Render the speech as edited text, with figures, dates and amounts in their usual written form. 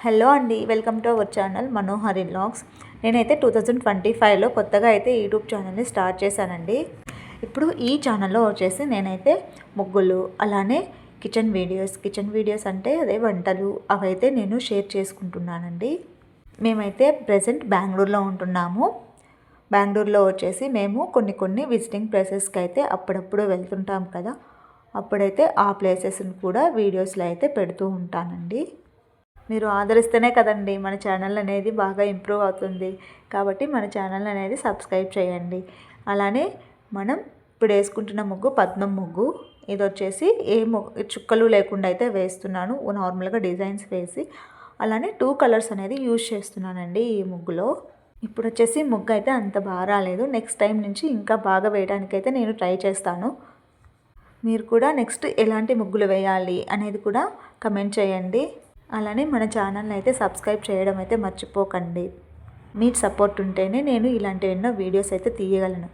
Hello అండి, welcome to our channel Manohari vlogs. నేనైతే 2025లో కొత్తగా అయితే యూట్యూబ్ ఛానల్ని స్టార్ట్ చేశానండి. ఇప్పుడు ఈ ఛానల్లో వచ్చేసి నేనైతే ముగ్గులు, అలానే కిచెన్ వీడియోస్ అంటే అదే వంటలు అవైతే నేను షేర్ చేసుకుంటున్నానండి. మేమైతే ప్రజెంట్ బెంగళూరులో ఉంటున్నాము. బెంగళూరులో వచ్చేసి మేము కొన్ని విజిటింగ్ ప్లేసెస్కి అయితే అప్పుడప్పుడు వెళ్తుంటాం కదా, అప్పుడైతే ఆ ప్లేసెస్ని కూడా వీడియోస్లో అయితే పెడుతూ ఉంటానండి. మీరు ఆదరిస్తేనే కదండి మన ఛానల్ అనేది బాగా ఇంప్రూవ్ అవుతుంది. కాబట్టి మన ఛానల్ అనేది సబ్స్క్రైబ్ చేయండి. అలానే మనం ఇప్పుడు వేసుకుంటున్న ముగ్గు పద్మం ముగ్గు. ఇది వచ్చేసి చుక్కలు లేకుండా అయితే వేస్తున్నాను, నార్మల్గా డిజైన్స్ వేసి. అలానే 2 కలర్స్ అనేది యూజ్ చేస్తున్నానండి ఈ ముగ్గులో. ఇప్పుడు వచ్చేసి ముగ్గు అయితే అంత బాగా రాలేదు. నెక్స్ట్ టైం నుంచి ఇంకా బాగా వేయడానికైతే నేను ట్రై చేస్తాను. మీరు కూడా నెక్స్ట్ ఎలాంటి ముగ్గులు వేయాలి అనేది కూడా కమెంట్ చేయండి. అలానే మన ఛానల్ని అయితే సబ్స్క్రైబ్ చేయడం అయితే మర్చిపోకండి. మీ సపోర్ట్ ఉంటేనే నేను ఇలాంటి ఎన్నో వీడియోస్ అయితే తీయగలను.